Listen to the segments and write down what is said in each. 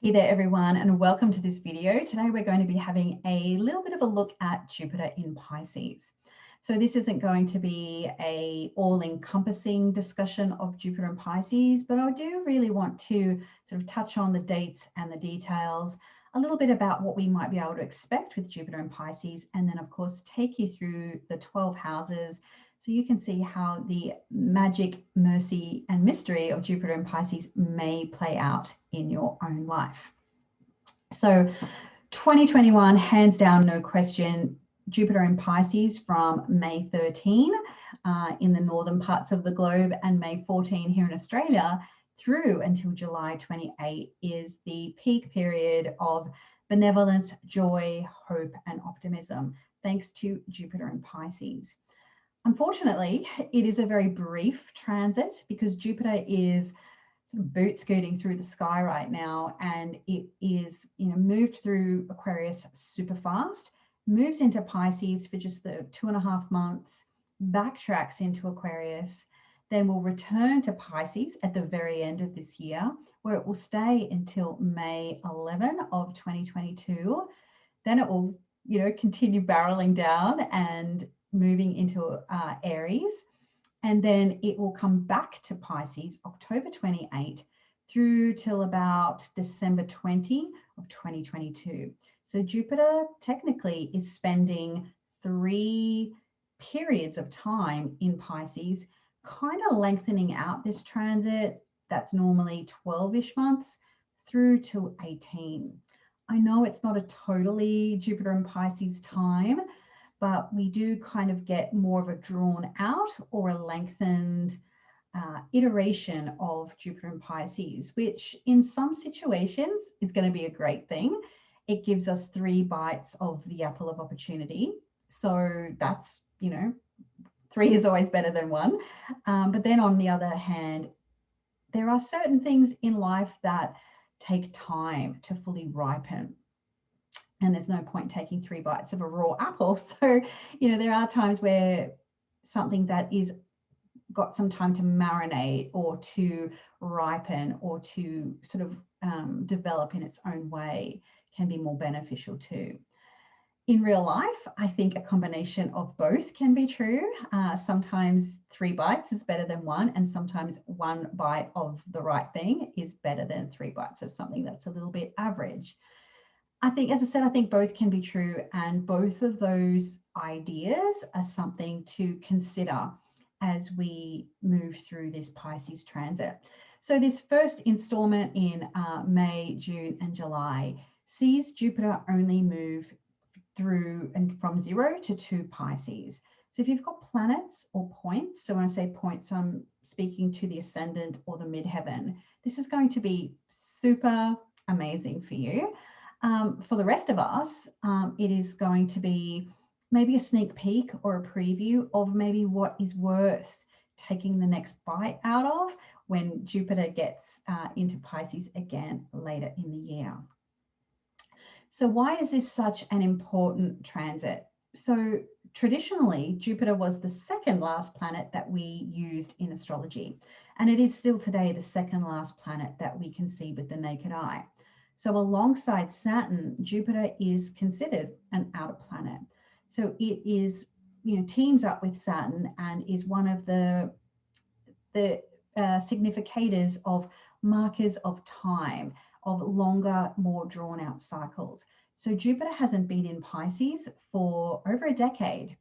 Hey there everyone, and welcome to this video. Today we're going to be having a little bit of a look at Jupiter in Pisces. So this isn't going to be a all-encompassing discussion of Jupiter in Pisces, but I do really want to sort of touch on the dates and the details, a little bit about what we might be able to expect with Jupiter in Pisces, and then of course take you through the 12 houses so you can see how the magic, mercy, and mystery of Jupiter in Pisces may play out in your own life. So 2021, hands down, no question, Jupiter in Pisces from May 13 in the northern parts of the globe and May 14 here in Australia through until July 28 is the peak period of benevolence, joy, hope, and optimism, thanks to Jupiter in Pisces. Unfortunately, it is a very brief transit because Jupiter is sort of boot scooting through the sky right now, and it is, moved through Aquarius super fast, moves into Pisces for just the 2.5 months, backtracks into Aquarius, then will return to Pisces at the very end of this year, where it will stay until May 11 of 2022. Then it will, continue barreling down and moving into Aries, and then it will come back to Pisces October 28 through till about December 20 of 2022. So Jupiter technically is spending 3 periods of time in Pisces, kind of lengthening out this transit that's normally 12-ish months through to 18. I know it's not a totally Jupiter and Pisces time, but we do kind of get more of a drawn out or a lengthened iteration of Jupiter and Pisces, which in some situations is going to be a great thing. It gives us 3 bites of the apple of opportunity. So that's, 3 is always better than 1. But then on the other hand, there are certain things in life that take time to fully ripen. And there's no point taking 3 bites of a raw apple. So, there are times where something that is got some time to marinate or to ripen or to sort of develop in its own way can be more beneficial too. In real life, I think a combination of both can be true. Sometimes 3 bites is better than 1, and sometimes 1 bite of the right thing is better than 3 bites of something that's a little bit average. I think, as I said, I think both can be true, and both of those ideas are something to consider as we move through this Pisces transit. So this first installment in May, June, and July sees Jupiter only move through and from 0 to 2 Pisces. So if you've got planets or points, so when I say points, so I'm speaking to the ascendant or the midheaven, this is going to be super amazing for you. For the rest of us, it is going to be maybe a sneak peek or a preview of maybe what is worth taking the next bite out of when Jupiter gets into Pisces again later in the year. So why is this such an important transit? So traditionally, Jupiter was the second last planet that we used in astrology, and it is still today the second last planet that we can see with the naked eye. So alongside Saturn, Jupiter is considered an outer planet. So it is, teams up with Saturn and is one of the significators of markers of time, of longer, more drawn out cycles. So Jupiter hasn't been in Pisces for over a decade.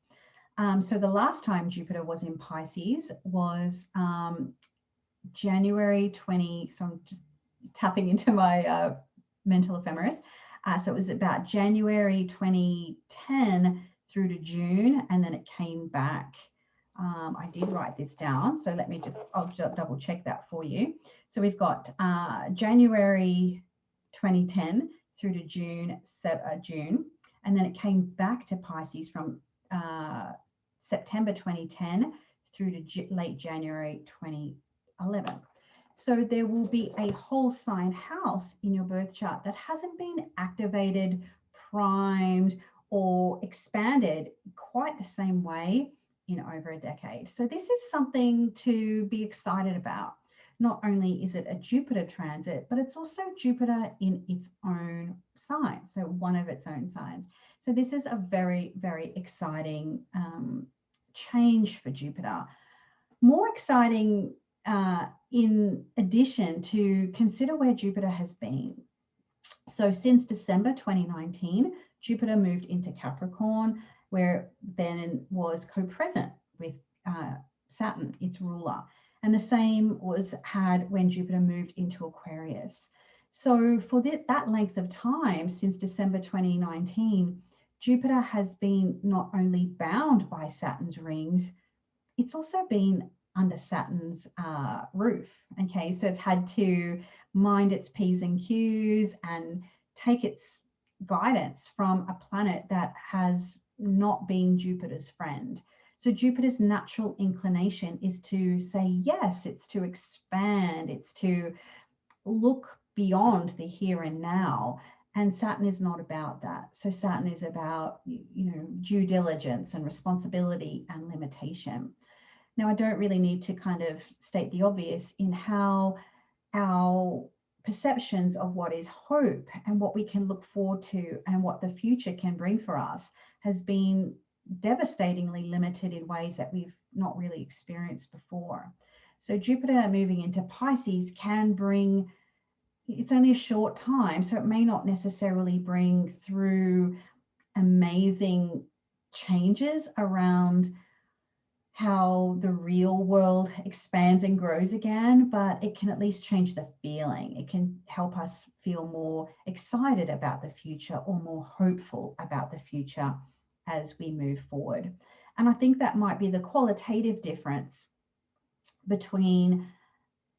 So the last time Jupiter was in Pisces was January 20, so I'm just tapping into my mental ephemeris. So it was about January 2010 through to June, and then it came back. I did write this down, so I'll just double check that for you. So we've got January 2010 through to June, and then it came back to Pisces from September 2010 through to late January 2011. So there will be a whole sign house in your birth chart that hasn't been activated, primed, or expanded quite the same way in over a decade. So this is something to be excited about. not only is it a Jupiter transit, but it's also Jupiter in its own sign, so one of its own signs. So this is a very, very exciting change for Jupiter. More exciting in addition to consider where Jupiter has been. So since December 2019, Jupiter moved into Capricorn, where then was co-present with Saturn, its ruler. And the same was had when Jupiter moved into Aquarius. So for that length of time, since December 2019, Jupiter has been not only bound by Saturn's rings, it's also been under Saturn's roof. Okay, so it's had to mind its P's and Q's and take its guidance from a planet that has not been Jupiter's friend. So Jupiter's natural inclination is to say yes, it's to expand, it's to look beyond the here and now. And Saturn is not about that. So Saturn is about, due diligence and responsibility and limitation. Now, I don't really need to kind of state the obvious in how our perceptions of what is hope and what we can look forward to and what the future can bring for us has been devastatingly limited in ways that we've not really experienced before. So Jupiter moving into Pisces can bring, it's only a short time, so it may not necessarily bring through amazing changes around how the real world expands and grows again, but it can at least change the feeling. It can help us feel more excited about the future or more hopeful about the future as we move forward. And I think that might be the qualitative difference between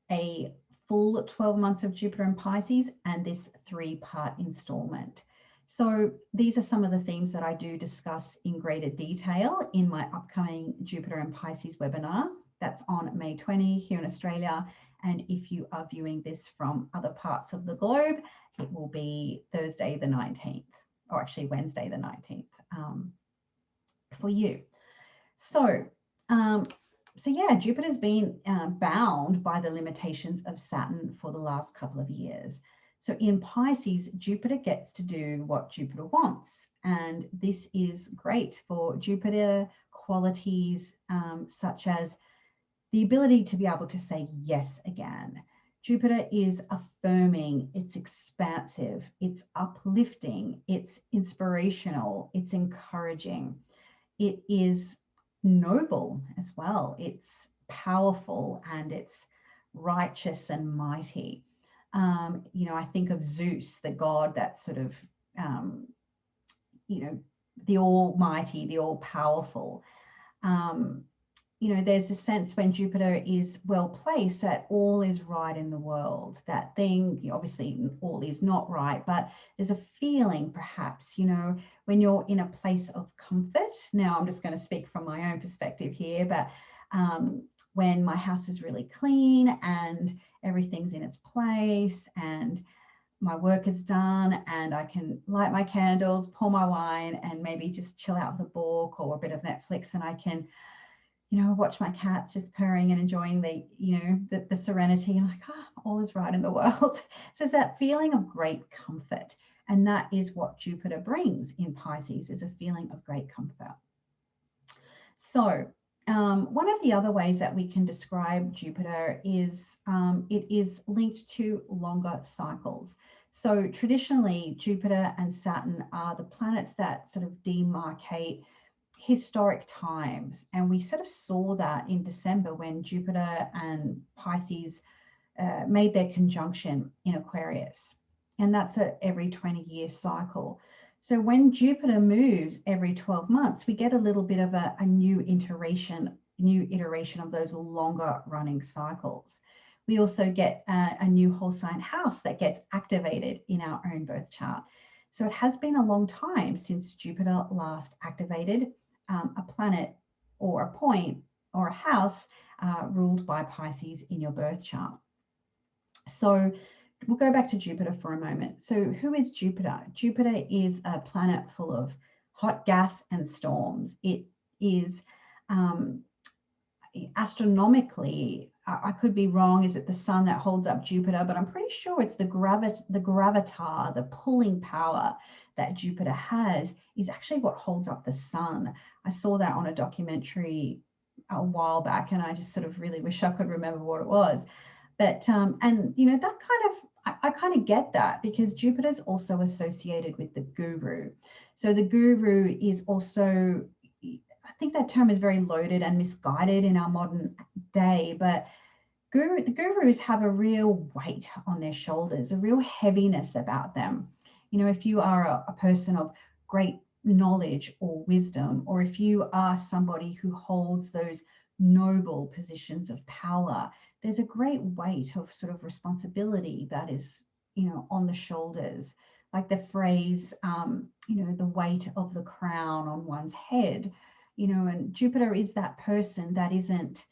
a full 12 months of Jupiter in Pisces and this 3-part installment. So these are some of the themes that I do discuss in greater detail in my upcoming Jupiter and Pisces webinar. That's on May 20 here in Australia. And if you are viewing this from other parts of the globe, it will be Thursday the 19th, or actually Wednesday the 19th for you. So yeah, Jupiter's been bound by the limitations of Saturn for the last couple of years. So in Pisces, Jupiter gets to do what Jupiter wants. And this is great for Jupiter qualities such as the ability to be able to say yes again. Jupiter is affirming, it's expansive, it's uplifting, it's inspirational, it's encouraging. It is noble as well. It's powerful and it's righteous and mighty. I think of Zeus, the god that's sort of, the almighty, the all-powerful. There's a sense when Jupiter is well placed that all is right in the world. That thing, obviously all is not right, but there's a feeling perhaps, when you're in a place of comfort. Now, I'm just going to speak from my own perspective here, but when my house is really clean and everything's in its place and my work is done and I can light my candles, pour my wine and maybe just chill out with a book or a bit of Netflix, and I can, watch my cats just purring and enjoying the serenity, and like, all is right in the world. So it's that feeling of great comfort. And that is what Jupiter brings in Pisces, is a feeling of great comfort. So one of the other ways that we can describe Jupiter is it is linked to longer cycles. So traditionally, Jupiter and Saturn are the planets that sort of demarcate historic times. And we sort of saw that in December when Jupiter and Pisces made their conjunction in Aquarius. And that's a every 20-year cycle. So when Jupiter moves every 12 months, we get a little bit of a new iteration of those longer running cycles. We also get a new whole sign house that gets activated in our own birth chart. So it has been a long time since Jupiter last activated a planet or a point or a house ruled by Pisces in your birth chart. So we'll go back to Jupiter for a moment. So who is Jupiter? Jupiter is a planet full of hot gas and storms. It is astronomically I could be wrong. Is it the sun that holds up Jupiter? But I'm pretty sure it's the gravitar, the pulling power that Jupiter has is actually what holds up the sun. I saw that on a documentary a while back, and I just sort of really wish I could remember what it was. But and you know, that kind of I kind of get that, because Jupiter is also associated with the guru. So the guru is also, I think that term is very loaded and misguided in our modern day, but the gurus have a real weight on their shoulders, a real heaviness about them. You know, if you are a person of great knowledge or wisdom, or if you are somebody who holds those noble positions of power, there's a great weight of sort of responsibility that is, you know, on the shoulders. Like the phrase, you know, the weight of the crown on one's head, you know, and Jupiter is that person that isn't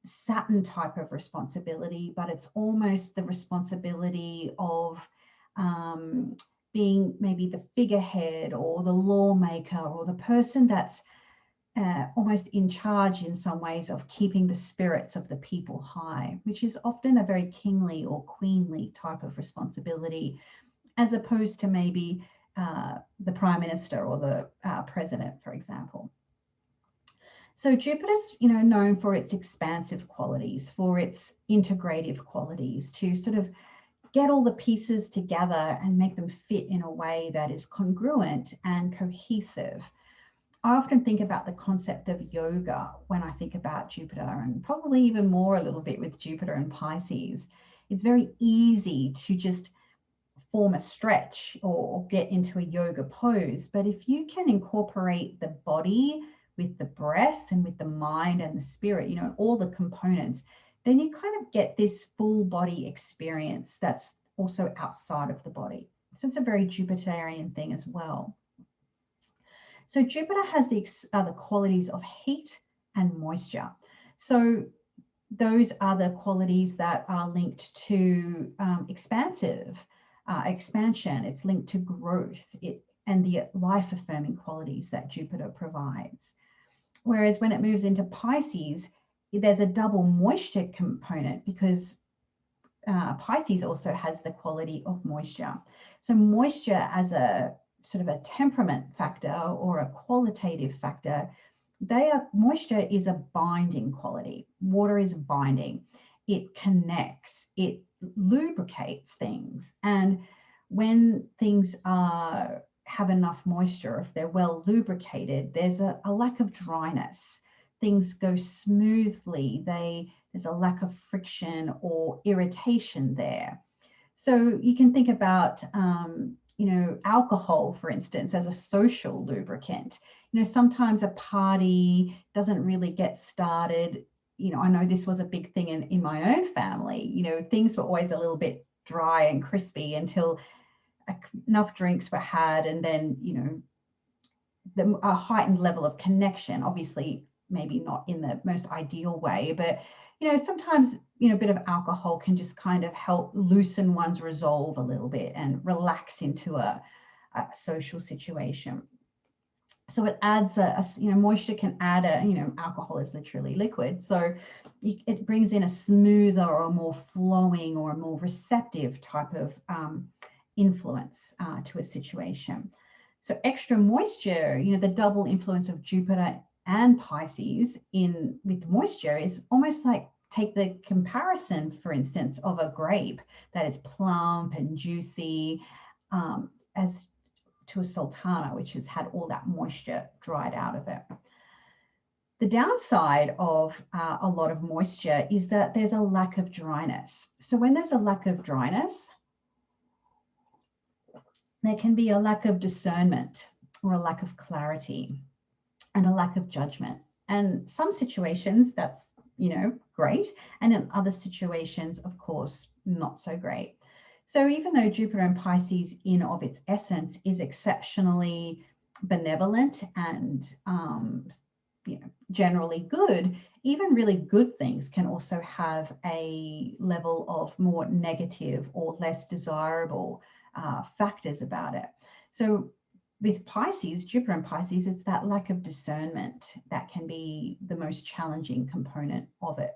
Saturn type of responsibility, but it's almost the responsibility of being maybe the figurehead or the lawmaker or the person that's almost in charge in some ways of keeping the spirits of the people high, which is often a very kingly or queenly type of responsibility, as opposed to maybe the prime minister or the president, for example. So Jupiter's, you know, known for its expansive qualities, for its integrative qualities, to sort of get all the pieces together and make them fit in a way that is congruent and cohesive. I often think about the concept of yoga when I think about Jupiter, and probably even more a little bit with Jupiter and Pisces. It's very easy to just form a stretch or get into a yoga pose, but if you can incorporate the body with the breath and with the mind and the spirit, you know, all the components, then you kind of get this full body experience that's also outside of the body. So it's a very Jupiterian thing as well. So Jupiter has the qualities of heat and moisture. So those are the qualities that are linked to expansion. It's linked to growth and the life-affirming qualities that Jupiter provides. Whereas when it moves into Pisces, there's a double moisture component, because Pisces also has the quality of moisture. So moisture as a sort of a temperament factor or a qualitative factor, moisture is a binding quality. Water is binding. It connects, it lubricates things. And when things have enough moisture, if they're well lubricated, there's a lack of dryness. Things go smoothly. There's a lack of friction or irritation there. So you can think about, you know, alcohol, for instance, as a social lubricant. You know, sometimes a party doesn't really get started. You know, I know this was a big thing in my own family. You know, things were always a little bit dry and crispy until enough drinks were had, and then, you know, a heightened level of connection, obviously maybe not in the most ideal way, but, you know, sometimes, you know, a bit of alcohol can just kind of help loosen one's resolve a little bit and relax into a social situation. So it adds you know, moisture can add you know, alcohol is literally liquid. So it brings in a smoother or a more flowing or a more receptive type of influence to a situation. So extra moisture, you know, the double influence of Jupiter and Pisces with moisture is almost like, take the comparison, for instance, of a grape that is plump and juicy, as to a sultana, which has had all that moisture dried out of it. The downside of a lot of moisture is that there's a lack of dryness. So when there's a lack of dryness, there can be a lack of discernment or a lack of clarity and a lack of judgment. And some situations that's, you know, great. And in other situations, of course, not so great. So even though Jupiter in Pisces in of its essence is exceptionally benevolent and you know, generally good, even really good things can also have a level of more negative or less desirable factors about it. So with Pisces, Jupiter in Pisces, it's that lack of discernment that can be the most challenging component of it.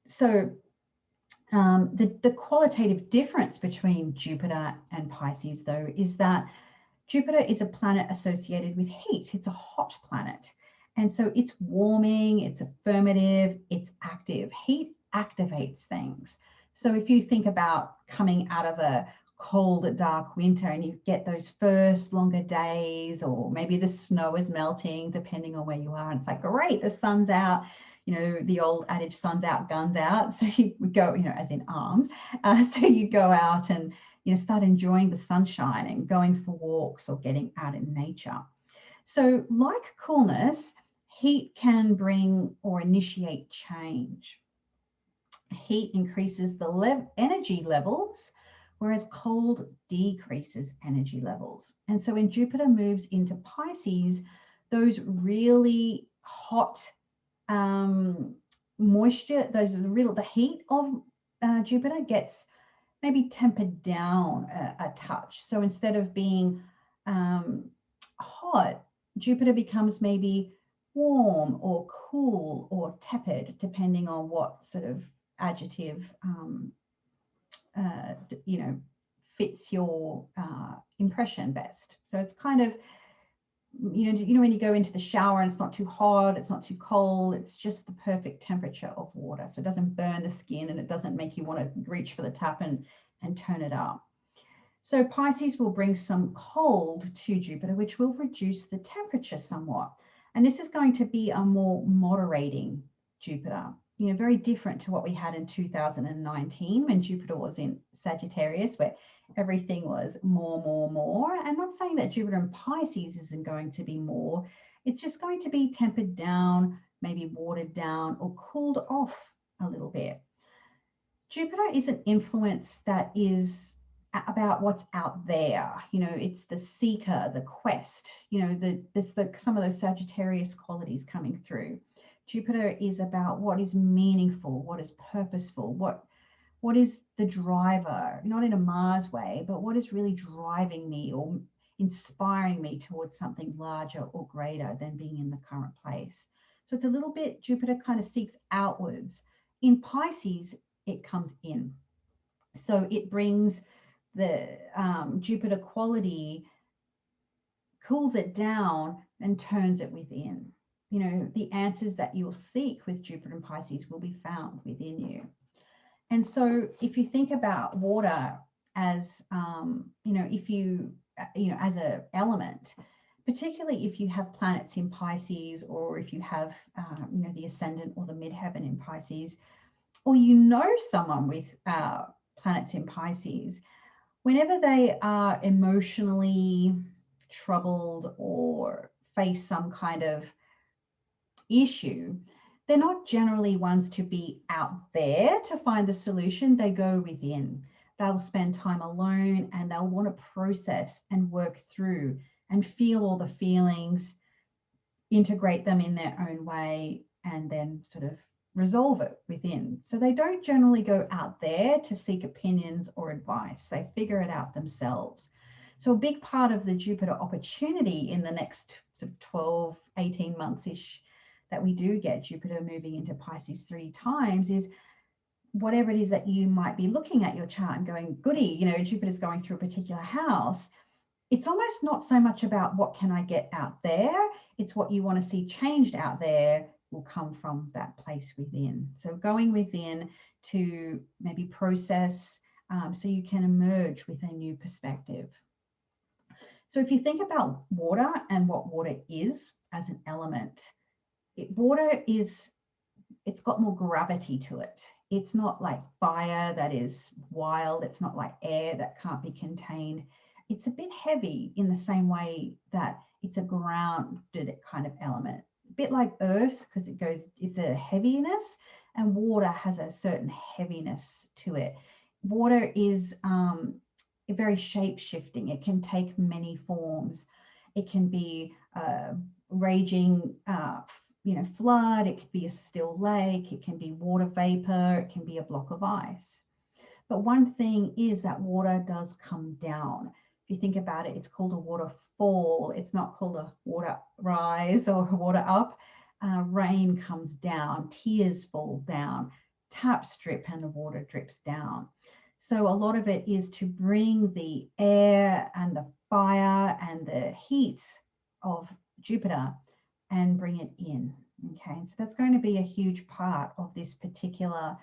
So the qualitative difference between Jupiter and Pisces, though, is that Jupiter is a planet associated with heat. It's a hot planet. And so it's warming, it's affirmative, it's active. Heat activates things. So if you think about coming out of a cold, dark winter and you get those first longer days, or maybe the snow is melting, depending on where you are, and it's like, great, the sun's out. You know, the old adage, sun's out, guns out. So you go, you know, as in arms. So you go out and, you know, start enjoying the sunshine and going for walks or getting out in nature. So like coolness, heat can bring or initiate change. Heat increases the energy levels, whereas cold decreases energy levels. And so when Jupiter moves into Pisces, those really hot moisture, the heat of Jupiter gets maybe tempered down a touch. So instead of being hot, Jupiter becomes maybe warm or cool or tepid, depending on what sort of adjective you know, fits your impression best. So it's kind of, you know when you go into the shower and it's not too hot, it's not too cold, it's just the perfect temperature of water. So it doesn't burn the skin and it doesn't make you want to reach for the tap and turn it up. So Pisces will bring some cold to Jupiter, which will reduce the temperature somewhat. And this is going to be a more moderating Jupiter, you know, very different to what we had in 2019 when Jupiter was in Sagittarius, where everything was more. I'm not saying that Jupiter in Pisces isn't going to be more. It's just going to be tempered down, maybe watered down or cooled off a little bit. Jupiter is an influence that is about what's out there. You know, it's the seeker, the quest, you know, there's some of those Sagittarius qualities coming through. Jupiter is about what is meaningful, what is purposeful, what is the driver, not in a Mars way, but what is really driving me or inspiring me towards something larger or greater than being in the current place. So it's a little bit, Jupiter kind of seeks outwards. In Pisces, it comes in. So it brings the Jupiter quality, cools it down and turns it within. You know, the answers that you'll seek with Jupiter and Pisces will be found within you. And so if you think about water as, you know, if you know, as an element, particularly if you have planets in Pisces, or if you have, you know, the ascendant or the midheaven in Pisces, or you know someone with planets in Pisces, whenever they are emotionally troubled or face some kind of issue, they're not generally ones to be out there to find the solution. They go within. They'll spend time alone and they'll want to process and work through and feel all the feelings, integrate them in their own way, and then sort of resolve it within. So they don't generally go out there to seek opinions or advice. They figure it out themselves. So a big part of the Jupiter opportunity in the next sort of 12, 18 months-ish that we do get Jupiter moving into Pisces 3 times is whatever it is that you might be looking at your chart and going, goody, you know, Jupiter's going through a particular house. It's almost not so much about what can I get out there. It's what you want to see changed out there will come from that place within. So going within to maybe process so you can emerge with a new perspective. So if you think about water and what water is as an element, water is, it's got more gravity to it. It's not like fire that is wild. It's not like air that can't be contained. It's a bit heavy in the same way that it's a grounded kind of element. A bit like earth, because it's a heaviness, and water has a certain heaviness to it. Water is very shape-shifting. It can take many forms. It can be raging you know, flood, it could be a still lake, it can be water vapor, it can be a block of ice. But one thing is that water does come down. If you think about it, it's called a waterfall. It's not called a water rise or a water up. Rain comes down, tears fall down, taps drip and the water drips down. So a lot of it is to bring the air and the fire and the heat of Jupiter and bring it in. Okay, so that's going to be a huge part of this particular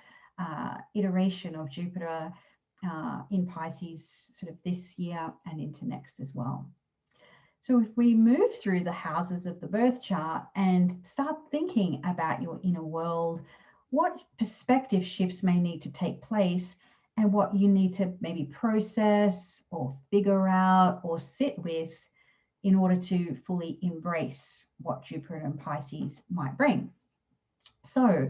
iteration of Jupiter in Pisces sort of this year and into next as well. So if we move through the houses of the birth chart and start thinking about your inner world, what perspective shifts may need to take place and what you need to maybe process or figure out or sit with in order to fully embrace what Jupiter and Pisces might bring. So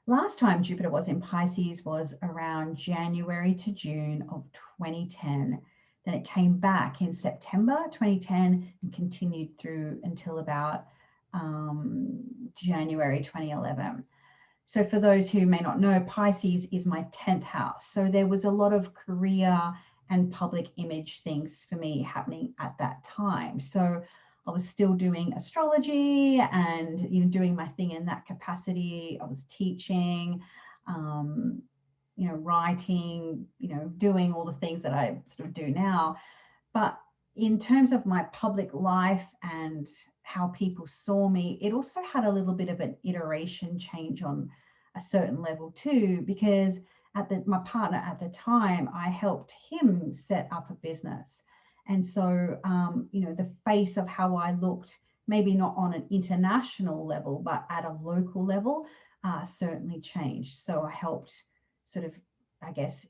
last time Jupiter was in Pisces was around January to June of 2010. Then it came back in September 2010 and continued through until about January 2011. So for those who may not know, Pisces is my 10th house. So there was a lot of career and public image things for me happening at that time. So I was still doing astrology and doing my thing in that capacity. I was teaching, writing, doing all the things that I sort of do now. But in terms of my public life and how people saw me, it also had a little bit of an iteration change on a certain level too, because my partner at the time, I helped him set up a business. And so, the face of how I looked, maybe not on an international level, but at a local level, certainly changed. So I helped sort of, I guess,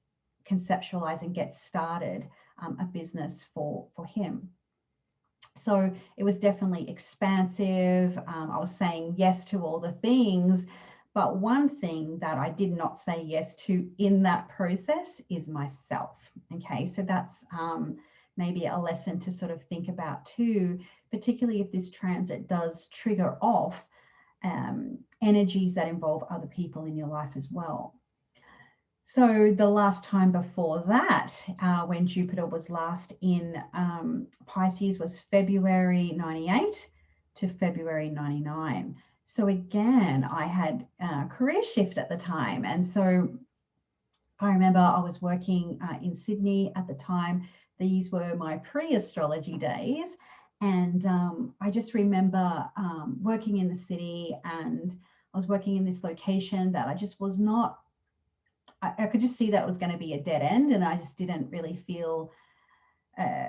conceptualize and get started a business for him. So it was definitely expansive. I was saying yes to all the things, but one thing that I did not say yes to in that process is myself. Okay, so that's maybe a lesson to sort of think about too, particularly if this transit does trigger off energies that involve other people in your life as well. So the last time before that, when Jupiter was last in Pisces, was February 98 to February 99. So again, I had a career shift at the time. And so I remember I was working in Sydney at the time. These were my pre-astrology days. And I just remember working in the city, and I was working in this location that I just was not, I could just see that it was going to be a dead end, and I just didn't really feel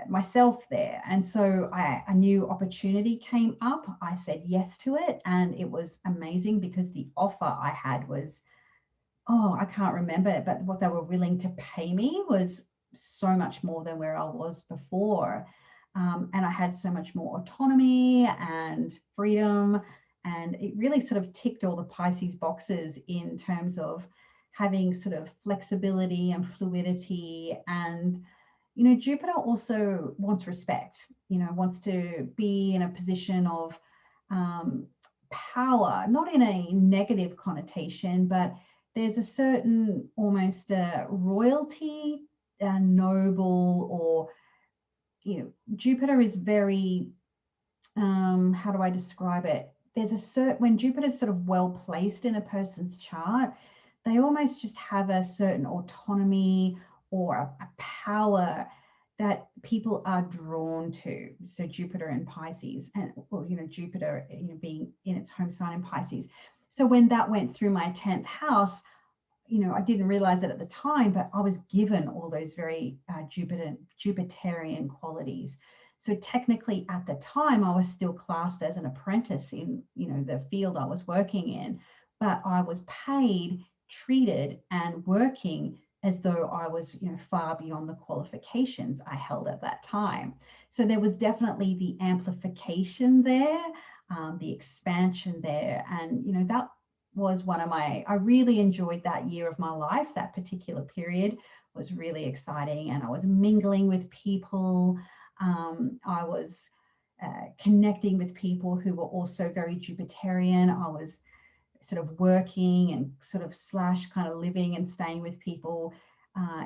myself there. And so a new opportunity came up. I said yes to it, and it was amazing because the offer I had was, I can't remember it, but what they were willing to pay me was so much more than where I was before. And I had so much more autonomy and freedom, and it really sort of ticked all the Pisces boxes in terms of having sort of flexibility and fluidity. And Jupiter also wants respect, wants to be in a position of power, not in a negative connotation, but there's a certain almost royalty, noble, or, Jupiter is very, how do I describe it? There's a certain, when Jupiter's sort of well placed in a person's chart, they almost just have a certain autonomy or a power that people are drawn to. So Jupiter in Pisces, and Jupiter being in its home sign in Pisces. So when that went through my 10th house, I didn't realize it at the time, but I was given all those very Jupiterian qualities. So technically at the time, I was still classed as an apprentice in the field I was working in, but I was paid, treated, and working as though I was far beyond the qualifications I held at that time. So there was definitely the amplification there, the expansion there, and that was one of I really enjoyed that year of my life. That particular period was really exciting, and I was mingling with people. I was connecting with people who were also very Jupiterian. I was sort of working and sort of / kind of living and staying with people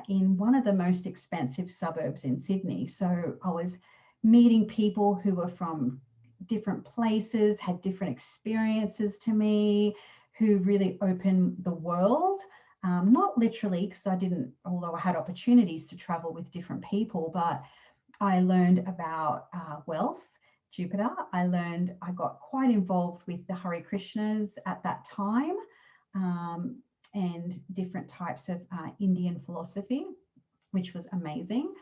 in one of the most expensive suburbs in Sydney. So I was meeting people who were from different places, had different experiences to me, who really opened the world Not literally, because I didn't, although I had opportunities to travel with different people, but I learned about wealth, Jupiter. I got quite involved with the Hare Krishnas at that time, and different types of Indian philosophy, which was amazing.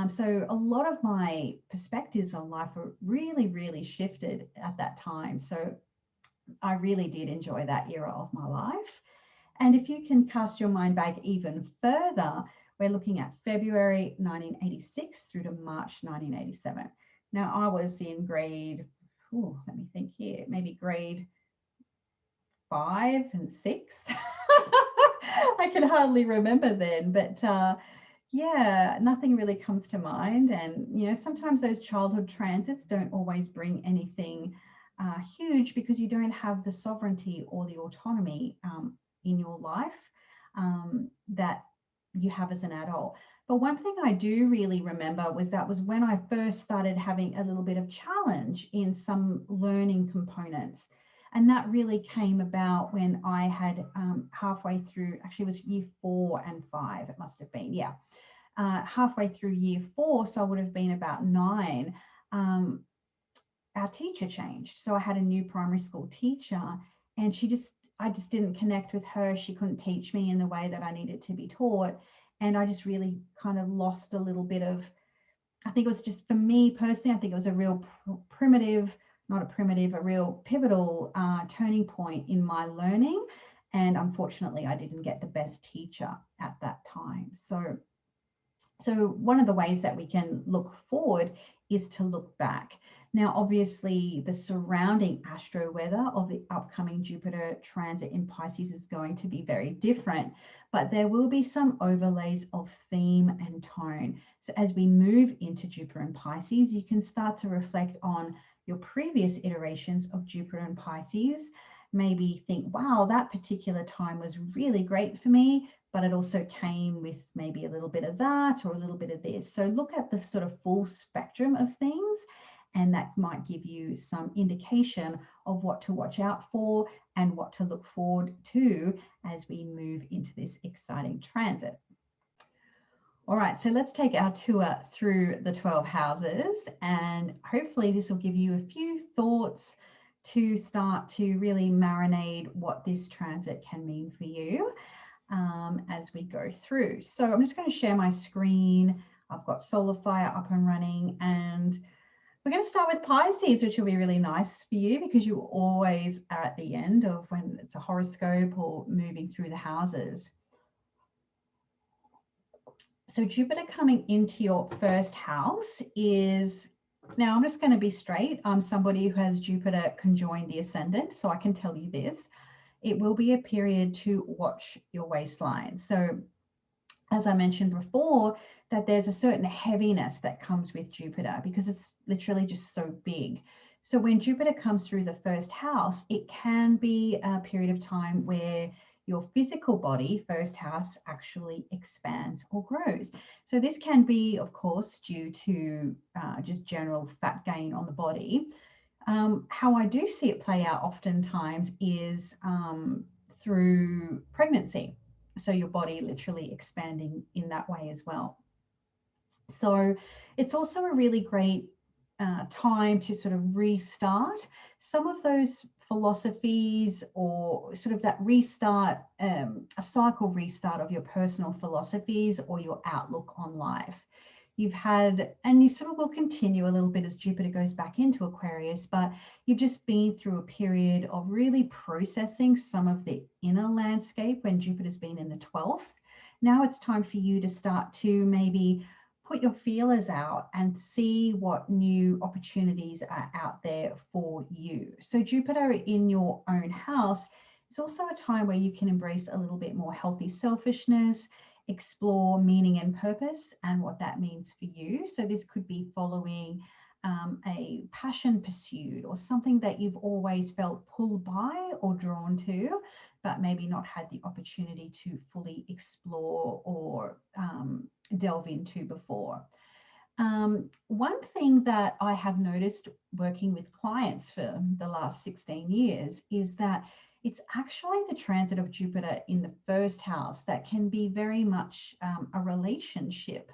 So a lot of my perspectives on life were really, really shifted at that time. So I really did enjoy that era of my life. And if you can cast your mind back even further, we're looking at February 1986 through to March 1987. Now, I was in grade, let me think here, maybe grade 5 and 6. I can hardly remember then, but yeah, nothing really comes to mind. And, sometimes those childhood transits don't always bring anything huge, because you don't have the sovereignty or the autonomy in your life that you have as an adult. But one thing I do really remember was when I first started having a little bit of challenge in some learning components. And that really came about when I had halfway through, actually it was year 4 and 5, it must have been, yeah. Halfway through year 4, so I would have been about 9, our teacher changed. So I had a new primary school teacher, and I just didn't connect with her. She couldn't teach me in the way that I needed to be taught. And I just really kind of lost a little bit of, I think it was just, for me personally, I think it was a real a real pivotal turning point in my learning. And unfortunately, I didn't get the best teacher at that time. So one of the ways that we can look forward is to look back. Now, obviously, the surrounding astro weather of the upcoming Jupiter transit in Pisces is going to be very different, but there will be some overlays of theme and tone. So as we move into Jupiter and Pisces, you can start to reflect on your previous iterations of Jupiter and Pisces. Maybe think, wow, that particular time was really great for me, but it also came with maybe a little bit of that or a little bit of this. So look at the sort of full spectrum of things, and that might give you some indication of what to watch out for and what to look forward to as we move into this exciting transit. All right, so let's take our tour through the 12 houses, and hopefully this will give you a few thoughts to start to really marinate what this transit can mean for you as we go through. So I'm just going to share my screen. I've got Solar Fire up and running, and we're going to start with Pisces, which will be really nice for you because you always are at the end of when it's a horoscope or moving through the houses. So Jupiter coming into your first house is, now I'm just going to be straight. I'm somebody who has Jupiter conjoined the ascendant, so I can tell you this. It will be a period to watch your waistline. So as I mentioned before, that there's a certain heaviness that comes with Jupiter because it's literally just so big. So when Jupiter comes through the first house, it can be a period of time where your physical body, first house, actually expands or grows. So this can be, of course, due to just general fat gain on the body. How I do see it play out oftentimes is through pregnancy. So your body literally expanding in that way as well. So it's also a really great time to sort of restart some of those philosophies, or sort of that restart, a cycle restart of your personal philosophies or your outlook on life. You've had, and you sort of will continue a little bit as Jupiter goes back into Aquarius, but you've just been through a period of really processing some of the inner landscape when Jupiter's been in the 12th. Now it's time for you to start to maybe put your feelers out and see what new opportunities are out there for you. So Jupiter in your own house is also a time where you can embrace a little bit more healthy selfishness, explore meaning and purpose and what that means for you. So this could be following a passion pursued or something that you've always felt pulled by or drawn to, but maybe not had the opportunity to fully explore or delve into before. One thing that I have noticed working with clients for the last 16 years is that it's actually the transit of Jupiter in the first house that can be very much a relationship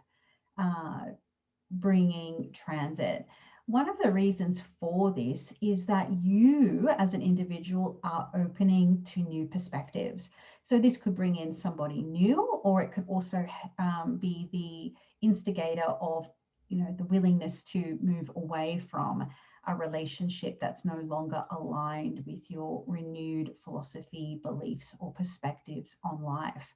bringing transit. One of the reasons for this is that you as an individual are opening to new perspectives. So this could bring in somebody new, or it could also be the instigator of, the willingness to move away from a relationship that's no longer aligned with your renewed philosophy, beliefs, or perspectives on life.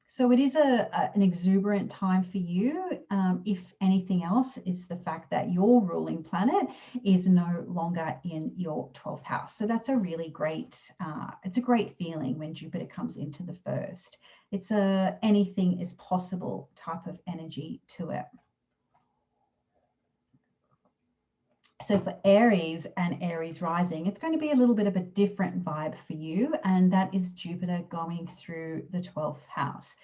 So it is an exuberant time for you. If anything else, it's the fact that your ruling planet is no longer in your 12th house. So that's a really great, it's a great feeling when Jupiter comes into the first. It's a anything is possible type of energy to it. So for Aries and Aries rising, it's going to be a little bit of a different vibe for you, and that is Jupiter going through the 12th house.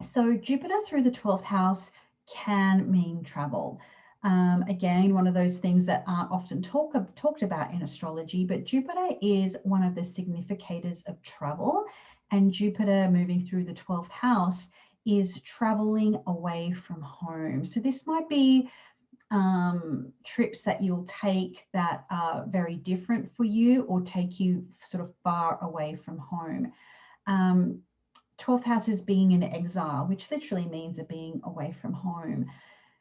So Jupiter through the 12th house can mean travel. Again, one of those things that aren't often talked about in astrology, but Jupiter is one of the significators of travel, and Jupiter moving through the 12th house is traveling away from home. So this might be trips that you'll take that are very different for you, or take you sort of far away from home. 12th house is being in exile, which literally means being away from home.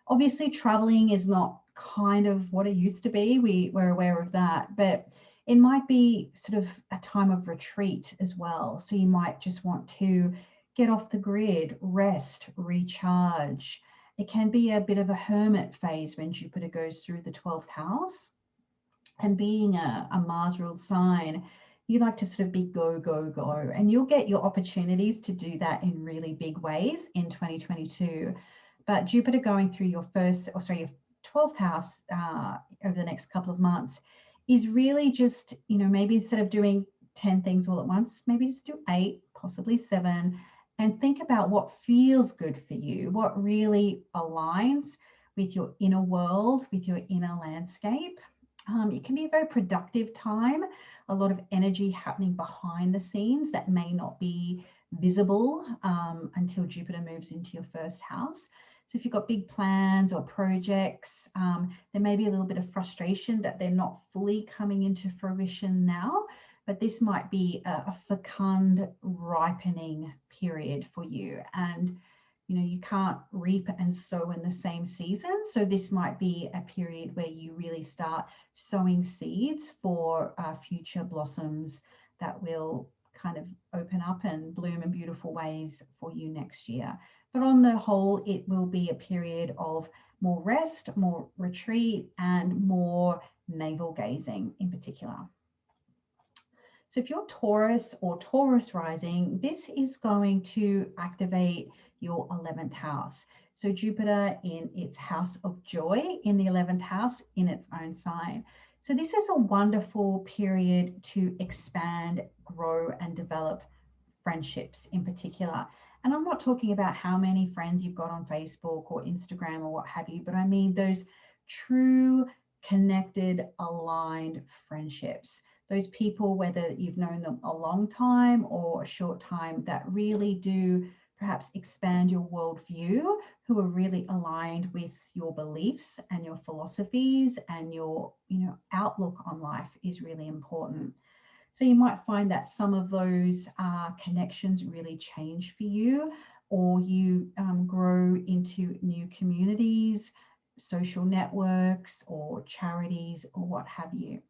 Obviously, traveling is not kind of what it used to be. We're aware of that, but it might be sort of a time of retreat as well. So you might just want to get off the grid, rest, recharge. It can be a bit of a hermit phase when Jupiter goes through the 12th house. And being a Mars ruled sign, you like to sort of be go, go, go. And you'll get your opportunities to do that in really big ways in 2022. But Jupiter going through your your 12th house over the next couple of months is really just, maybe instead of doing 10 things all at once, maybe just do 8, possibly 7, and think about what feels good for you, what really aligns with your inner world, with your inner landscape. It can be a very productive time, a lot of energy happening behind the scenes that may not be visible until Jupiter moves into your first house. So if you've got big plans or projects, there may be a little bit of frustration that they're not fully coming into fruition now, but this might be a fecund ripening period for you. And you can't reap and sow in the same season. So this might be a period where you really start sowing seeds for future blossoms that will kind of open up and bloom in beautiful ways for you next year. But on the whole, it will be a period of more rest, more retreat, and more navel gazing in particular. So if you're Taurus or Taurus rising, this is going to activate your 11th house. So Jupiter in its house of joy, in the 11th house, in its own sign. So this is a wonderful period to expand, grow, and develop friendships in particular. And I'm not talking about how many friends you've got on Facebook or Instagram or what have you, but I mean those true, connected, aligned friendships. Those people, whether you've known them a long time or a short time, that really do perhaps expand your worldview, who are really aligned with your beliefs and your philosophies, and your outlook on life is really important. So you might find that some of those connections really change for you, or you grow into new communities, social networks, or charities, or what have you.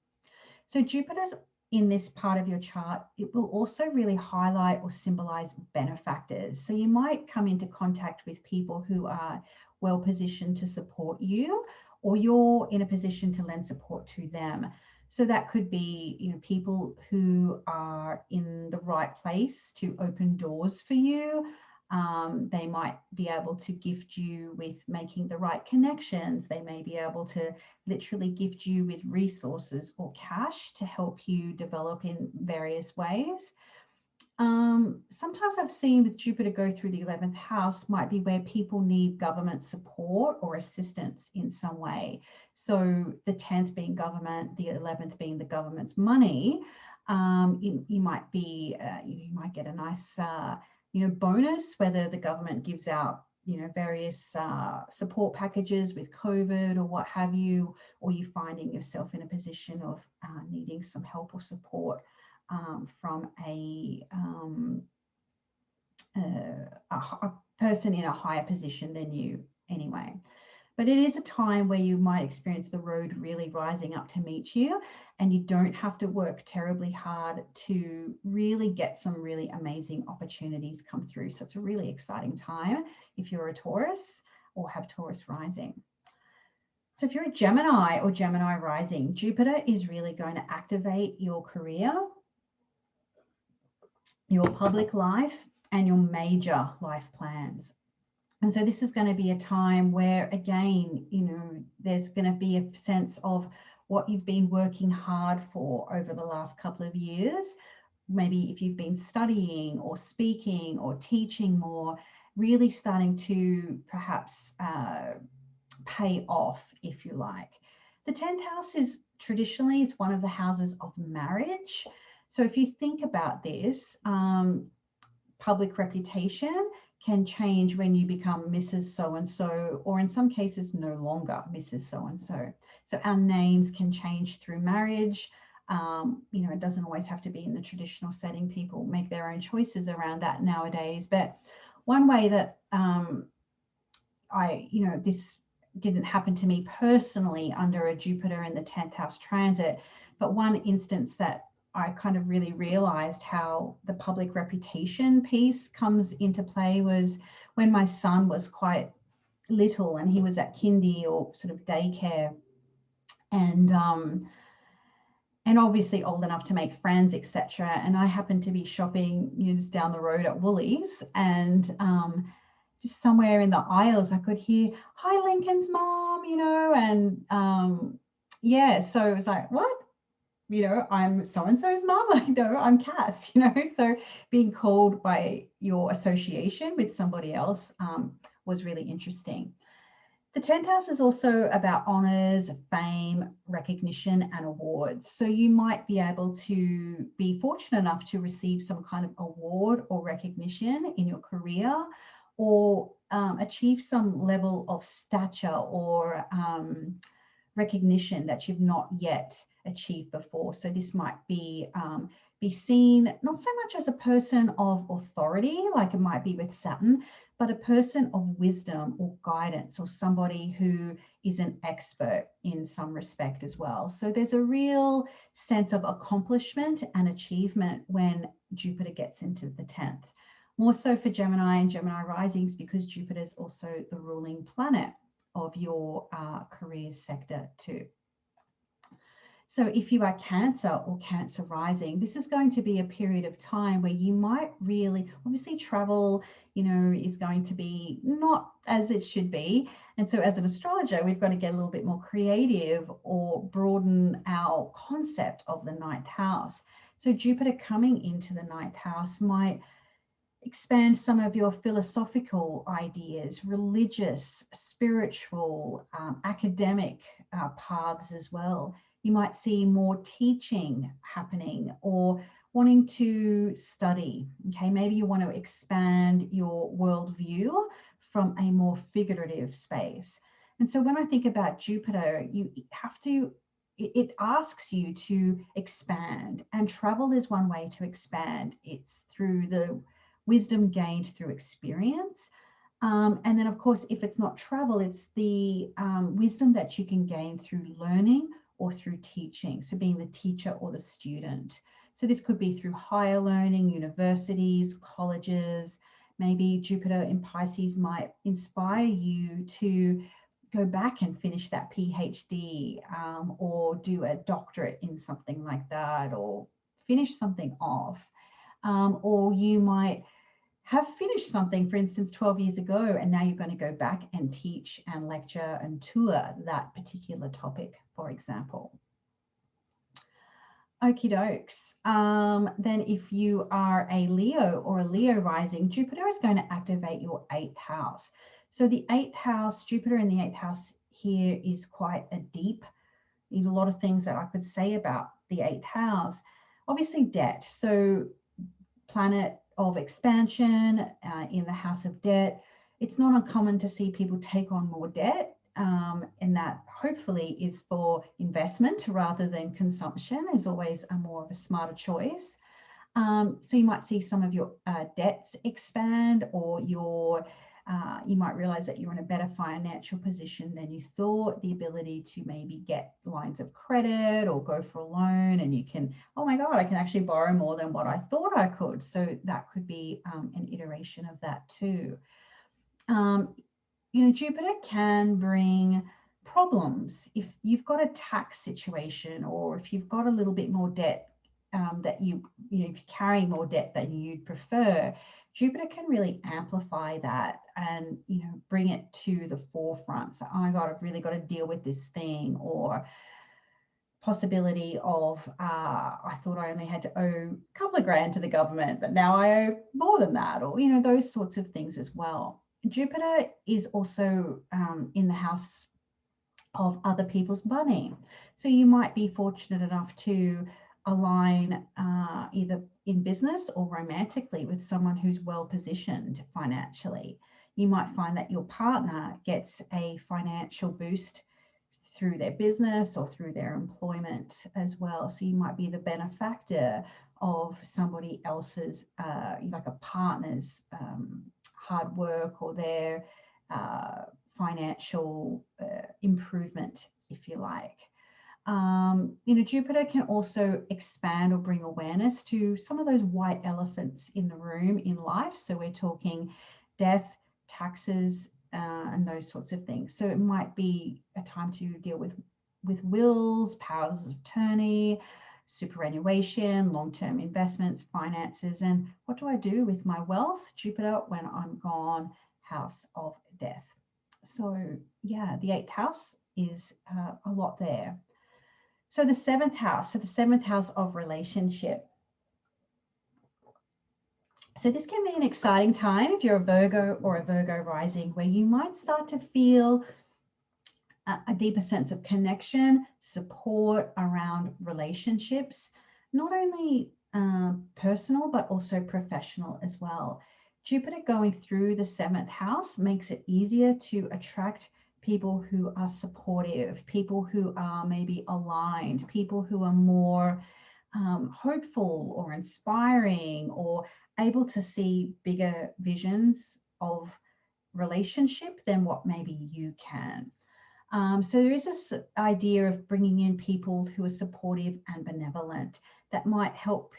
So Jupiter's in this part of your chart, it will also really highlight or symbolize benefactors. So you might come into contact with people who are well positioned to support you, or you're in a position to lend support to them. So that could be, people who are in the right place to open doors for you. They might be able to gift you with making the right connections. They may be able to literally gift you with resources or cash to help you develop in various ways. Sometimes I've seen with Jupiter go through the 11th house might be where people need government support or assistance in some way. So the 10th being government, the 11th being the government's money. You might get a nice bonus, whether the government gives out various support packages with COVID or what have you, or you finding yourself in a position of needing some help or support from a person in a higher position than you anyway. But it is a time where you might experience the road really rising up to meet you, and you don't have to work terribly hard to really get some really amazing opportunities come through. So it's a really exciting time if you're a Taurus or have Taurus rising. So if you're a Gemini or Gemini rising, Jupiter is really going to activate your career, your public life, and your major life plans. And so this is going to be a time where, again, there's going to be a sense of what you've been working hard for over the last couple of years. Maybe if you've been studying or speaking or teaching more, really starting to perhaps pay off, if you like. The 10th house is traditionally, it's one of the houses of marriage. So if you think about this, public reputation can change when you become Mrs. So-and-so, or in some cases, no longer Mrs. So-and-so. So our names can change through marriage. It doesn't always have to be in the traditional setting. People make their own choices around that nowadays. But one way that this didn't happen to me personally under a Jupiter in the 10th house transit, but one instance that I kind of really realized how the public reputation piece comes into play was when my son was quite little and he was at kindy or sort of daycare, and obviously old enough to make friends, etc. And I happened to be shopping just down the road at Woolies, and just somewhere in the aisles I could hear, "Hi, Lincoln's mom," and so it was like, what? I'm so-and-so's mom, I'm Cass, so being called by your association with somebody else was really interesting. The 10th house is also about honors, fame, recognition, and awards. So you might be able to be fortunate enough to receive some kind of award or recognition in your career, or achieve some level of stature or recognition that you've not yet achieved before. So this might be seen not so much as a person of authority, like it might be with Saturn, but a person of wisdom or guidance, or somebody who is an expert in some respect as well. So there's a real sense of accomplishment and achievement when Jupiter gets into the 10th. More so for Gemini and Gemini risings, because Jupiter is also the ruling planet of your career sector too. So if you are Cancer or Cancer rising, this is going to be a period of time where you might really, obviously travel, is going to be not as it should be. And so as an astrologer, we've got to get a little bit more creative or broaden our concept of the 9th house. So Jupiter coming into the 9th house might expand some of your philosophical ideas, religious, spiritual, academic paths as well. You might see more teaching happening or wanting to study. Okay, maybe you want to expand your worldview from a more figurative space. And so when I think about Jupiter, it asks you to expand, and travel is one way to expand. It's through the wisdom gained through experience. And then, of course, if it's not travel, it's the wisdom that you can gain through learning or through teaching. So being the teacher or the student. So this could be through higher learning, universities, colleges. Maybe Jupiter in Pisces might inspire you to go back and finish that PhD, or do a doctorate in something like that, or finish something off. Or you might have finished something, for instance, 12 years ago, and now you're going to go back and teach and lecture and tour that particular topic, for example. Okie dokes. Then if you are a Leo or a Leo rising, Jupiter is going to activate your 8th house. So the 8th house, Jupiter in the 8th house here is quite a deep, a lot of things that I could say about the 8th house. Obviously debt. So planet of expansion in the house of debt. It's not uncommon to see people take on more debt, and that hopefully is for investment rather than consumption, is always a more of a smarter choice. So you might see some of your debts expand, or you might realize that you're in a better financial position than you thought. The ability to maybe get lines of credit or go for a loan, and you can, oh my God, I can actually borrow more than what I thought I could. So that could be an iteration of that too. Jupiter can bring problems if you've got a tax situation, or if you've got a little bit more debt that if you're carrying more debt than you'd prefer. Jupiter can really amplify that and bring it to the forefront. So, oh my God, I've really got to deal with this thing, or possibility of I thought I only had to owe a couple of grand to the government, but now I owe more than that, or those sorts of things as well. Jupiter is also in the house of other people's money. So you might be fortunate enough to align either in business or romantically with someone who's well positioned financially. You might find that your partner gets a financial boost through their business or through their employment as well. So you might be the benefactor of somebody else's, like a partner's hard work, or their financial improvement, if you like. Jupiter can also expand or bring awareness to some of those white elephants in the room in life. So we're talking death, taxes, and those sorts of things. So it might be a time to deal with wills, powers of attorney, superannuation, long-term investments, finances, and what do I do with my wealth, Jupiter, when I'm gone, house of death. So yeah, the 8th house is a lot there. So the 7th house, the 7th house of relationship. So this can be an exciting time if you're a Virgo or a Virgo rising, where you might start to feel a deeper sense of connection, support around relationships, not only personal, but also professional as well. Jupiter going through the 7th house makes it easier to attract people who are supportive, people who are maybe aligned, people who are more hopeful or inspiring, or able to see bigger visions of relationship than what maybe you can. So there is this idea of bringing in people who are supportive and benevolent that might help,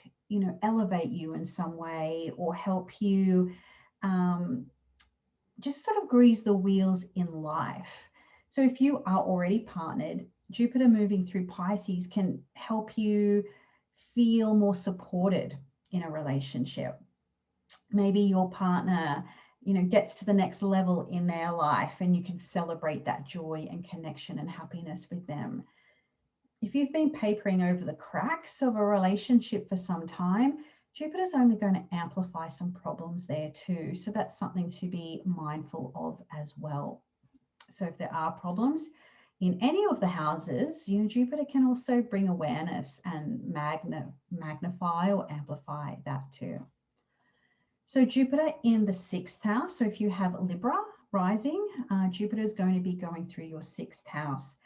elevate you in some way, or help you just sort of grease the wheels in life. So if you are already partnered, Jupiter moving through Pisces can help you feel more supported in a relationship. Maybe your partner gets to the next level in their life, and you can celebrate that joy and connection and happiness with them. If you've been papering over the cracks of a relationship for some time, Jupiter's only going to amplify some problems there too. So that's something to be mindful of as well. So if there are problems in any of the houses, Jupiter can also bring awareness and magnify or amplify that too. So Jupiter in the 6th house. So if you have Libra rising, Jupiter is going to be going through your 6th house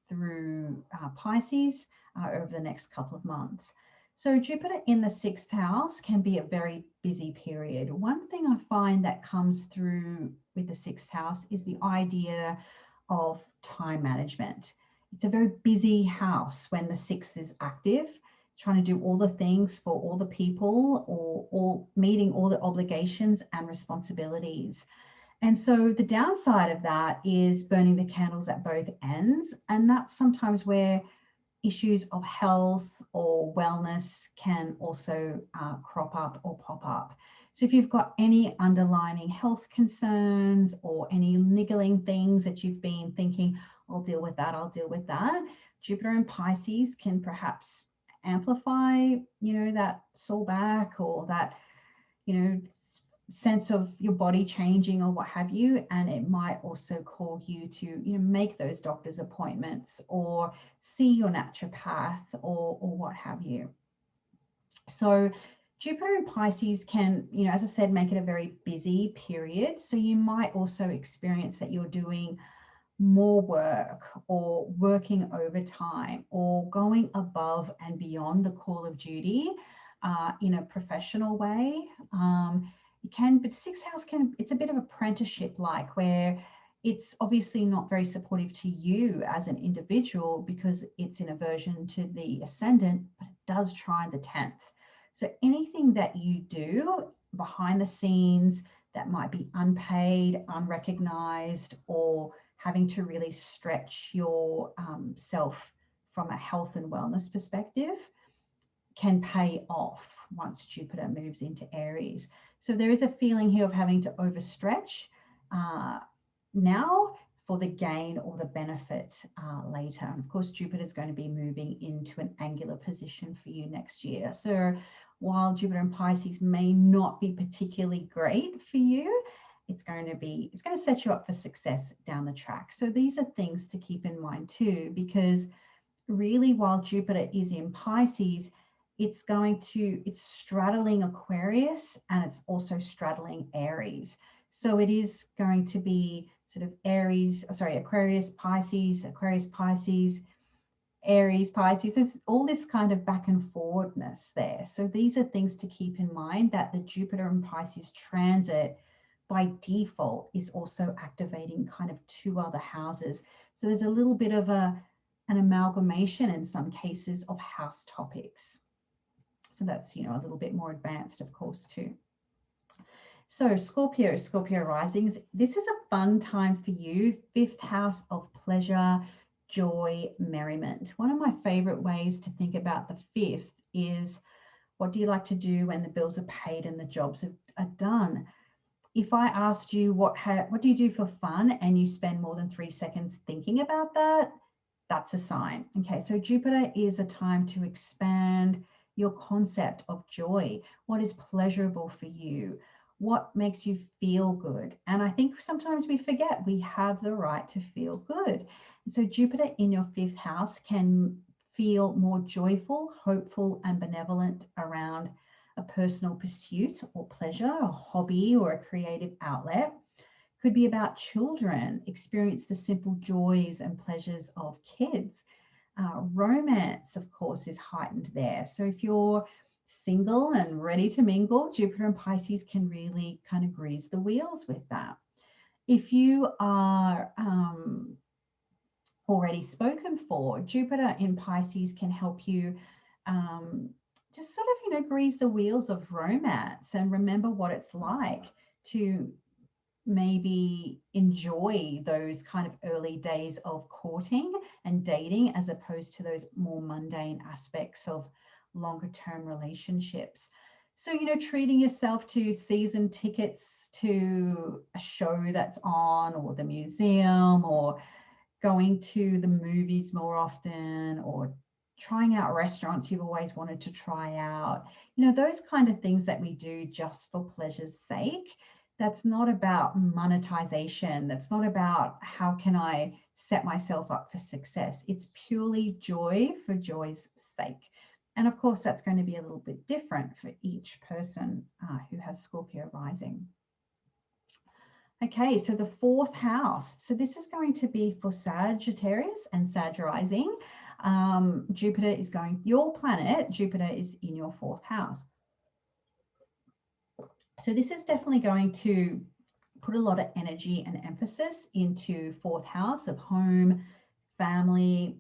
through Pisces over the next couple of months. So Jupiter in the 6th house can be a very busy period. One thing I find that comes through with the 6th house is the idea of time management. It's a very busy house when the 6th is active, trying to do all the things for all the people, or meeting all the obligations and responsibilities. And so the downside of that is burning the candles at both ends. And that's sometimes where issues of health or wellness can also crop up or pop up. So if you've got any underlying health concerns, or any niggling things that you've been thinking, I'll deal with that, Jupiter in Pisces can perhaps amplify, that sore back, or that, sense of your body changing, or what have you. And it might also call you to, make those doctor's appointments, or see your naturopath, or what have you. So Jupiter in Pisces can, as I said, make it a very busy period. So you might also experience that you're doing more work or working overtime or going above and beyond the call of duty in a professional way. It can, but sixth house it's a bit of apprenticeship like, where it's obviously not very supportive to you as an individual because it's in aversion to the ascendant, but it does try the 10th. So anything that you do behind the scenes that might be unpaid, unrecognized, or having to really stretch your self from a health and wellness perspective can pay off once Jupiter moves into Aries. So there is a feeling here of having to overstretch now for the gain or the benefit later. And of course, Jupiter is going to be moving into an angular position for you next year. So while Jupiter in Pisces may not be particularly great for you, it's going to set you up for success down the track. So these are things to keep in mind too, because really while Jupiter is in Pisces, it's straddling Aquarius and it's also straddling Aries. So it is going to be sort of Aquarius, Pisces, Aquarius, Pisces, Aries, Pisces. There's all this kind of back and forwardness there. So these are things to keep in mind, that the Jupiter and Pisces transit by default is also activating kind of 2 other houses. So there's a little bit of an amalgamation in some cases of house topics. So that's, a little bit more advanced, of course, too. So Scorpio risings, this is a fun time for you. 5th house of pleasure, joy, merriment. One of my favorite ways to think about the 5th is, what do you like to do when the bills are paid and the jobs are done? If I asked you what do you do for fun and you spend more than 3 seconds thinking about that, that's a sign. Okay, so Jupiter is a time to expand your concept of joy. What is pleasurable for you? What makes you feel good? And I think sometimes we forget we have the right to feel good. And so Jupiter in your 5th house can feel more joyful, hopeful, and benevolent around a personal pursuit or pleasure, a hobby, or a creative outlet. Could be about children, experience the simple joys and pleasures of kids. Romance, of course, is heightened there. So if you're single and ready to mingle, Jupiter and Pisces can really kind of grease the wheels with that. If you are already spoken for, Jupiter in Pisces can help you just sort of, grease the wheels of romance and remember what it's like to maybe enjoy those kind of early days of courting and dating, as opposed to those more mundane aspects of longer term relationships. So, treating yourself to season tickets to a show that's on, or the museum, or going to the movies more often, or trying out restaurants you've always wanted to try out, those kind of things that we do just for pleasure's sake. That's not about monetization. That's not about how can I set myself up for success. It's purely joy for joy's sake. And of course, that's going to be a little bit different for each person who has Scorpio rising. Okay, so the 4th house. So this is going to be for Sagittarius and Sag rising. Jupiter is your planet, Jupiter is in your 4th house. So this is definitely going to put a lot of energy and emphasis into 4th house of home, family,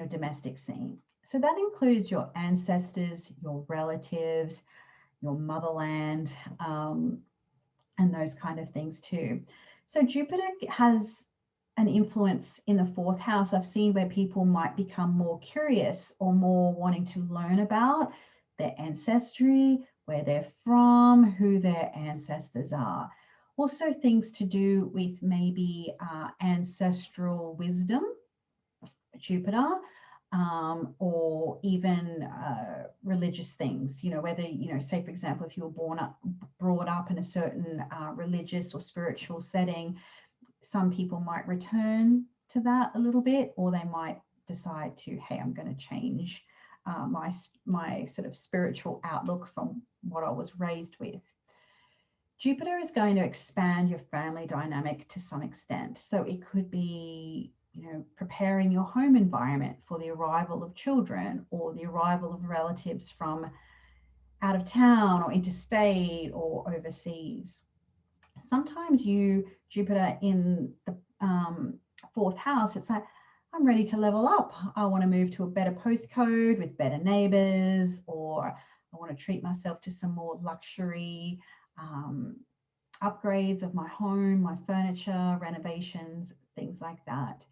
domestic scene. So that includes your ancestors, your relatives, your motherland, and those kind of things too. So Jupiter has an influence in the 4th house. I've seen where people might become more curious or more wanting to learn about their ancestry, where they're from, who their ancestors are. Also things to do with maybe ancestral wisdom, Jupiter, or even religious things, whether, say, for example, if you were brought up in a certain religious or spiritual setting, some people might return to that a little bit, or they might decide to, hey, I'm going to change my sort of spiritual outlook from what I was raised with. Jupiter is going to expand your family dynamic to some extent. So it could be, preparing your home environment for the arrival of children or the arrival of relatives from out of town or interstate or overseas. Sometimes Jupiter in the fourth house, it's like, I'm ready to level up. I want to move to a better postcode with better neighbors, or I want to treat myself to some more luxury upgrades of my home, my furniture, renovations, things like that.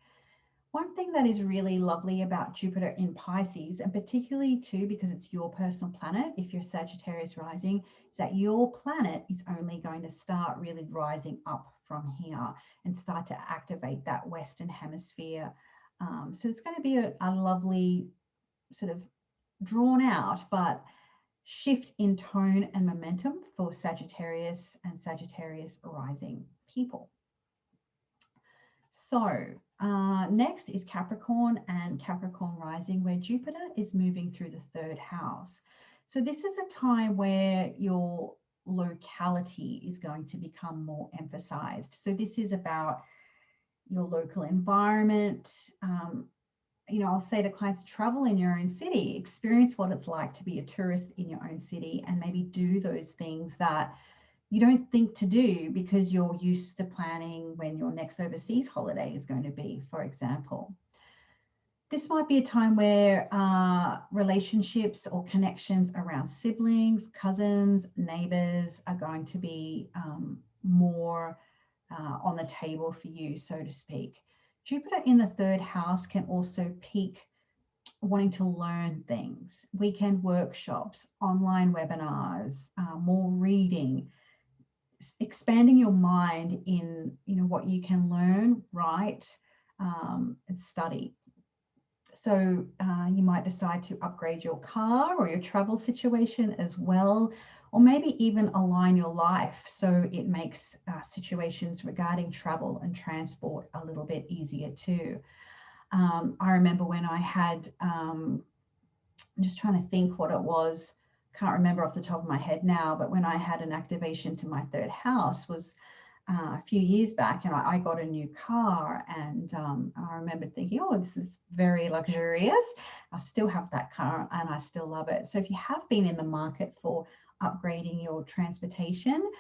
One thing that is really lovely about Jupiter in Pisces, and particularly too because it's your personal planet, if you're Sagittarius rising, is that your planet is only going to start really rising up from here and start to activate that Western hemisphere. So it's going to be a lovely sort of drawn out, but shift in tone and momentum for Sagittarius and Sagittarius rising people. So next is Capricorn and Capricorn rising, where Jupiter is moving through the third house. So this is a time where your locality is going to become more emphasized. So this is about your local environment. I'll say to clients, travel in your own city, experience what it's like to be a tourist in your own city, and maybe do those things that you don't think to do because you're used to planning when your next overseas holiday is going to be, for example. This might be a time where relationships or connections around siblings, cousins, neighbors are going to be more on the table for you, so to speak. Jupiter in the third house can also peak wanting to learn things, weekend workshops, online webinars, more reading, expanding your mind in what you can learn, write, and study. So you might decide to upgrade your car or your travel situation as well, or maybe even align your life so it makes situations regarding travel and transport a little bit easier too. I remember when I had, I'm just trying to think what it was, can't remember off the top of my head now, but when I had an activation to my third house was a few years back, and I got a new car, and I remember thinking, oh, this is very luxurious. I still have that car and I still love it. So if you have been in the market for upgrading your transportation,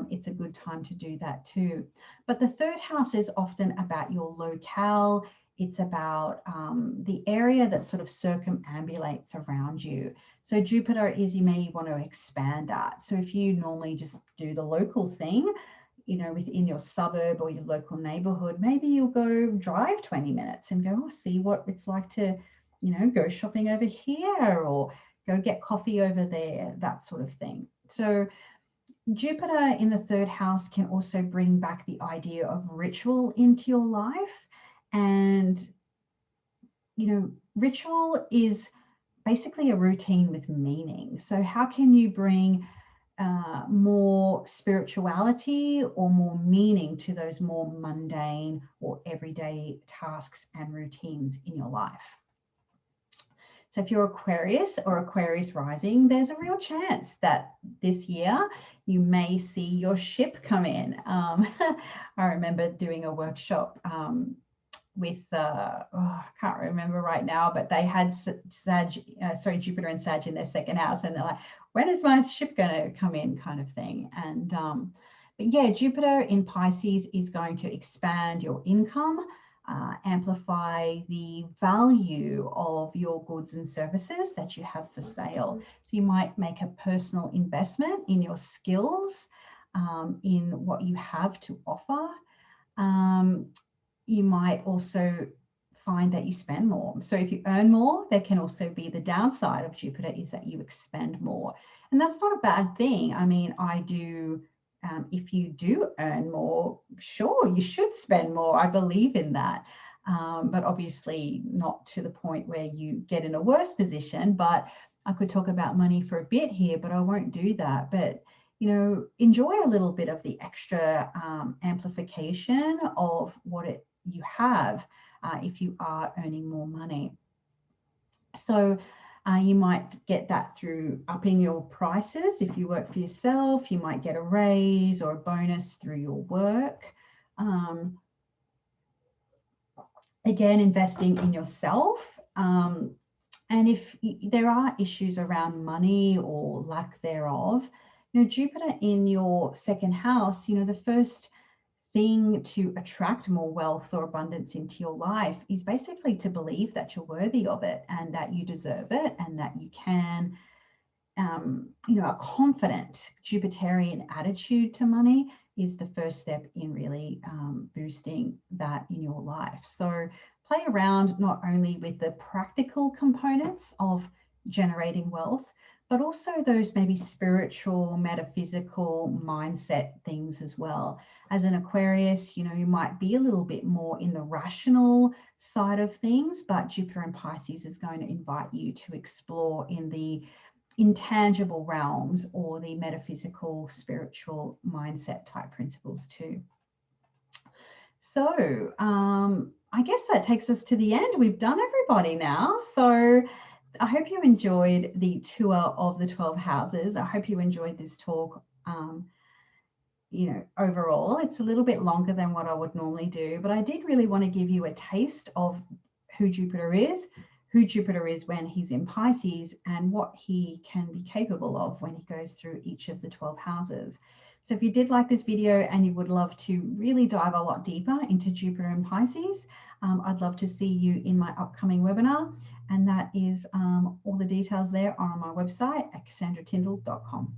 it's a good time to do that too. But the third house is often about your locale. It's about the area that sort of circumambulates around you. So Jupiter is, you may want to expand that. So if you normally just do the local thing, within your suburb or your local neighborhood, maybe you'll go drive 20 minutes and go, see what it's like to, go shopping over here or go get coffee over there, that sort of thing. So Jupiter in the third house can also bring back the idea of ritual into your life. And, ritual is basically a routine with meaning. So how can you bring more spirituality or more meaning to those more mundane or everyday tasks and routines in your life? So if you're Aquarius or Aquarius rising, there's a real chance that this year you may see your ship come in. I remember doing a workshop with, I can't remember right now, but they had Jupiter and Sag in their second house, and they're like, when is my ship going to come in, kind of thing. And but yeah, Jupiter in Pisces is going to expand your income, amplify the value of your goods and services that you have for sale. So you might make a personal investment in your skills, in what you have to offer. You might also find that you spend more. So if you earn more, there can also be the downside of Jupiter is that you expend more. And that's not a bad thing. I mean, if you do earn more, sure, you should spend more. I believe in that. But obviously not to the point where you get in a worse position. But I could talk about money for a bit here, but I won't do that. But enjoy a little bit of the extra amplification of what you have if you are earning more money. So You might get that through upping your prices. If you work for yourself, you might get a raise or a bonus through your work. Again, investing in yourself. And if there are issues around money or lack thereof, Jupiter in your second house, the first thing to attract more wealth or abundance into your life is basically to believe that you're worthy of it and that you deserve it and that you can, a confident Jupiterian attitude to money is the first step in really boosting that in your life. So play around not only with the practical components of generating wealth, but also those maybe spiritual, metaphysical mindset things as well. As an Aquarius, you might be a little bit more in the rational side of things, but Jupiter in Pisces is going to invite you to explore in the intangible realms or the metaphysical, spiritual mindset type principles too. So I guess that takes us to the end. We've done everybody now. So I hope you enjoyed the tour of the 12 houses. I hope you enjoyed this talk. Overall, it's a little bit longer than what I would normally do, but I did really want to give you a taste of who Jupiter is when he's in Pisces, and what he can be capable of when he goes through each of the 12 houses. So if you did like this video and you would love to really dive a lot deeper into Jupiter in Pisces, I'd love to see you in my upcoming webinar. And that is all the details there are on my website at cassandratyndall.com.